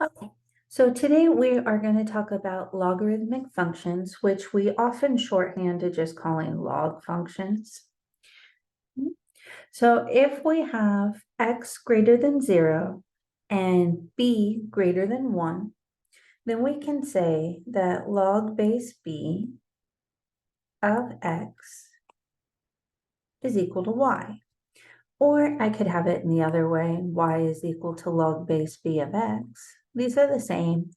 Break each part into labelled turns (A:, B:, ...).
A: Okay, so today we are going to talk about logarithmic functions, which we often shorthand to just calling log functions. So if we have x greater than 0 and b greater than 1, then we can say that log base b of x is equal to y. Or I could have it in the other way, y is equal to log base b of x. These are the same,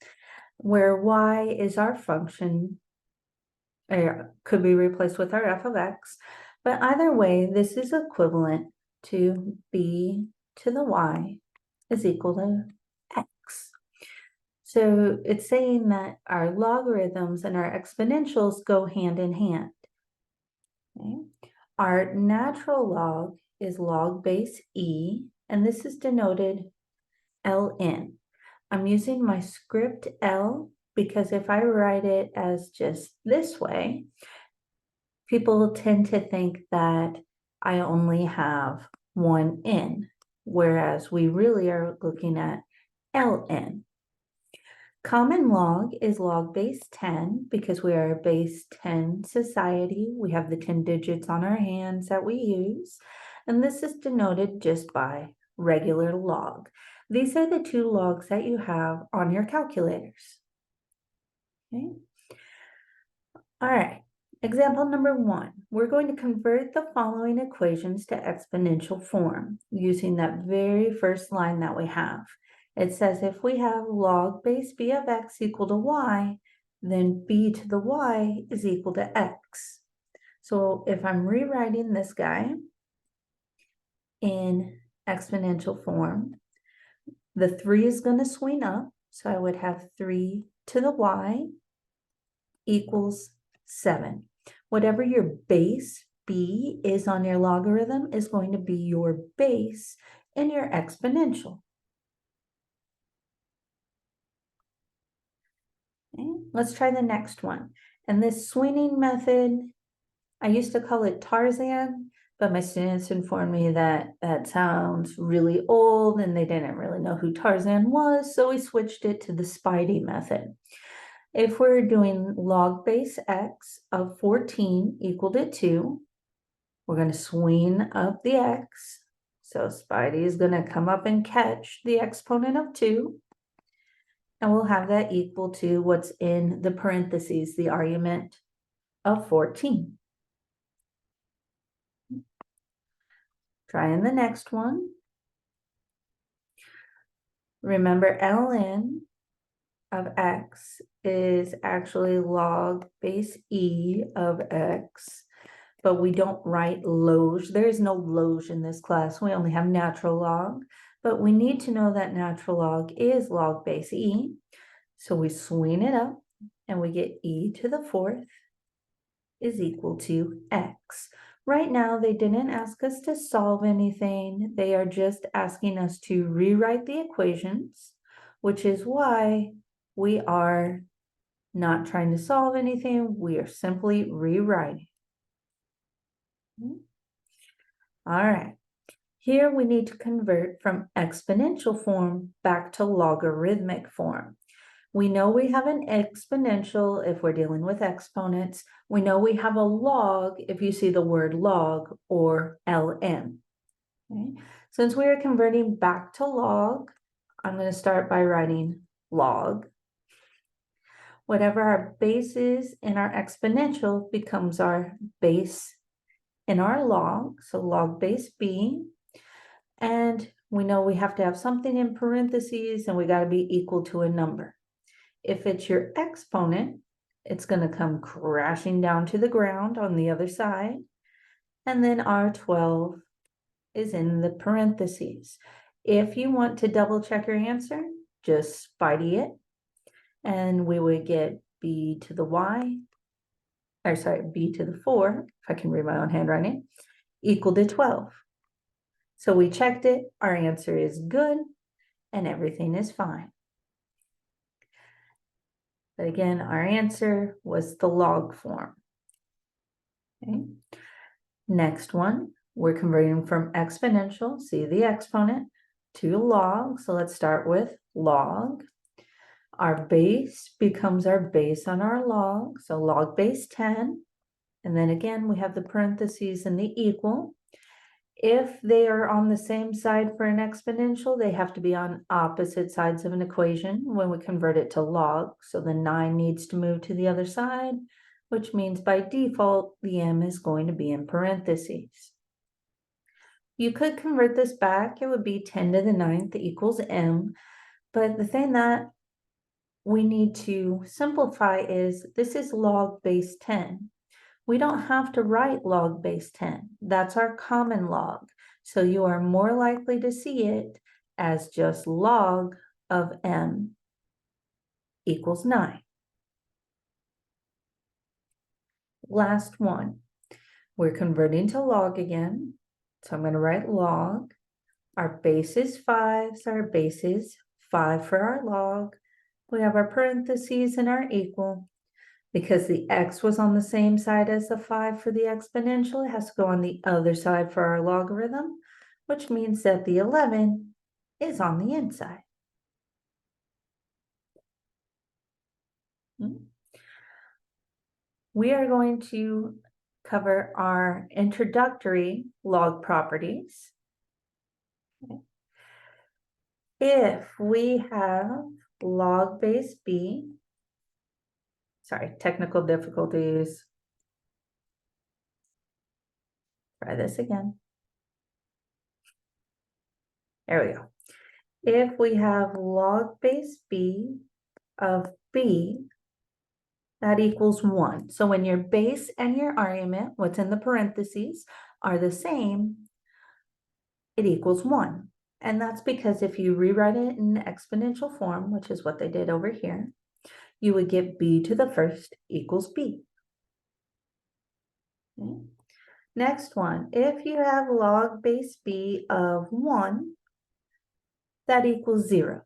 A: where y is our function, or could be replaced with our f of x. But either way, this is equivalent to b to the y is equal to x. So it's saying that our logarithms and our exponentials go hand in hand. Okay? Our natural log is log base e, and this is denoted ln. I'm using my script L because if I write it as just this way, people tend to think that I only have one n, whereas we really are looking at ln. Common log is log base 10 because we are a base 10 society. We have the 10 digits on our hands that we use, and this is denoted just by regular log. These are the two logs that you have on your calculators. Okay. All right, example number 1. We're going to convert the following equations to exponential form using that very first line that we have. It says if we have log base b of x equal to y, then b to the y is equal to x. So if I'm rewriting this guy in exponential form, the 3 is going to swing up. So I would have 3 to the y equals 7. Whatever your base b is on your logarithm is going to be your base in your exponential. Okay, let's try the next one. And this swinging method, I used to call it Tarzan, but my students informed me that that sounds really old and they didn't really know who Tarzan was, so we switched it to the Spidey method. If we're doing log base x of 14 equal to 2, we're going to swing up the x. So Spidey is going to come up and catch the exponent of 2. And we'll have that equal to what's in the parentheses, the argument of 14. Trying the next one. Remember, ln of x is actually log base e of x, but we don't write log. There is no log in this class. We only have natural log, but we need to know that natural log is log base e. So we swing it up and we get e to the 4th is equal to x. Right now, they didn't ask us to solve anything. They are just asking us to rewrite the equations, which is why we are not trying to solve anything. We are simply rewriting. All right. Here we need to convert from exponential form back to logarithmic form. We know we have an exponential if we're dealing with exponents. We know we have a log if you see the word log or ln. Okay. Since we are converting back to log, I'm going to start by writing log. Whatever our base is in our exponential becomes our base in our log, so log base b. And we know we have to have something in parentheses and we got to be equal to a number. If it's your exponent, it's going to come crashing down to the ground on the other side. And then R12 is in the parentheses. If you want to double check your answer, just Spidey it. And we would get b to the y, or sorry, b to the 4, if I can read my own handwriting, equal to 12. So we checked it, our answer is good, and everything is fine. But again, our answer was the log form. Okay. Next one, we're converting from exponential, see the exponent, to log. So let's start with log. Our base becomes our base on our log, so log base 10. And then again, we have the parentheses and the equal. If they are on the same side for an exponential, they have to be on opposite sides of an equation when we convert it to log. So the 9 needs to move to the other side, which means by default, the m is going to be in parentheses. You could convert this back. It would be 10 to the 9th equals m. But the thing that we need to simplify is this is log base 10. We don't have to write log base 10. That's our common log. So you are more likely to see it as just log of m equals 9. Last one. We're converting to log again. So I'm going to write log. Our base is 5, so our base is 5 for our log. We have our parentheses and our equal. Because the x was on the same side as the 5 for the exponential, it has to go on the other side for our logarithm, which means that the 11 is on the inside. We are going to cover our introductory log properties. If we have log base b, sorry, technical difficulties. Try this again. There we go. If we have log base b of b, that equals 1. So when your base and your argument, what's in the parentheses, are the same, it equals 1. And that's because if you rewrite it in exponential form, which is what they did over here, you would get b to the first equals b. Okay. Next one, if you have log base b of 1, that equals 0.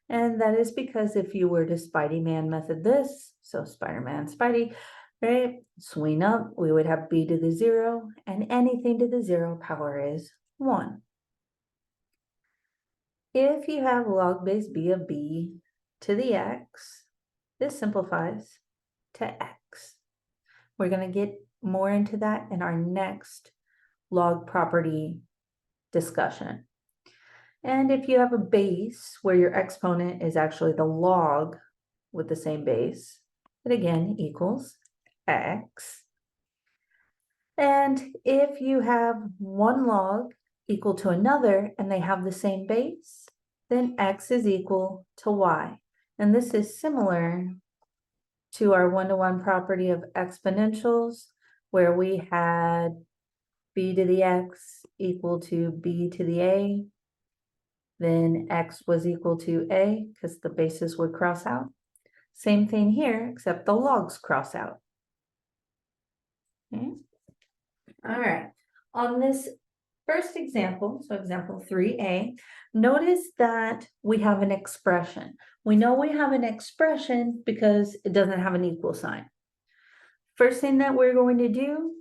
A: And that is because if you were to Spidey-Man method this, so Spider-Man, Spidey, right, swing up, we would have b to the 0, and anything to the 0 power is 1. If you have log base b of b to the x, this simplifies to x. We're going to get more into that in our next log property discussion. And if you have a base where your exponent is actually the log with the same base, it again equals x. And if you have one log equal to another and they have the same base, then x is equal to y. And this is similar to our one-to-one property of exponentials, where we had b to the x equal to b to the a. Then x was equal to a because the bases would cross out. Same thing here, except the logs cross out. Okay. All right. On this first example, so example 3a, notice that we have an expression. We know we have an expression because it doesn't have an equal sign. First thing that we're going to do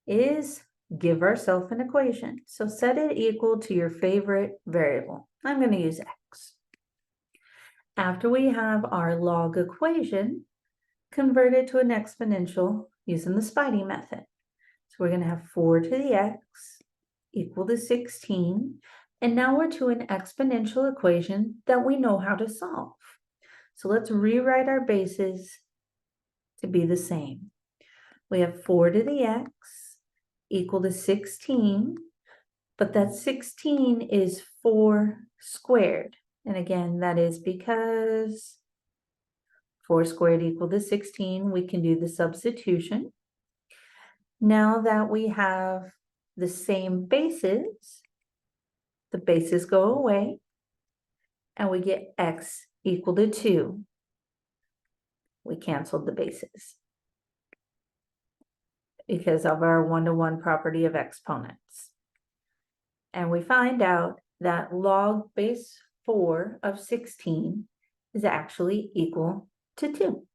A: is give ourselves an equation. So set it equal to your favorite variable. I'm going to use x. After we have our log equation, convert it to an exponential using the Spidey method. So we're going to have 4 to the x equal to 16. And now we're to an exponential equation that we know how to solve. So let's rewrite our bases to be the same. We have 4 to the x equal to 16, but that 16 is 4 squared. And again, that is because 4 squared equal to 16, we can do the substitution. Now that we have the same bases, the bases go away, and we get x equal to 2. We canceled the bases because of our one-to-one property of exponents. And we find out that log base 4 of 16 is actually equal to 2.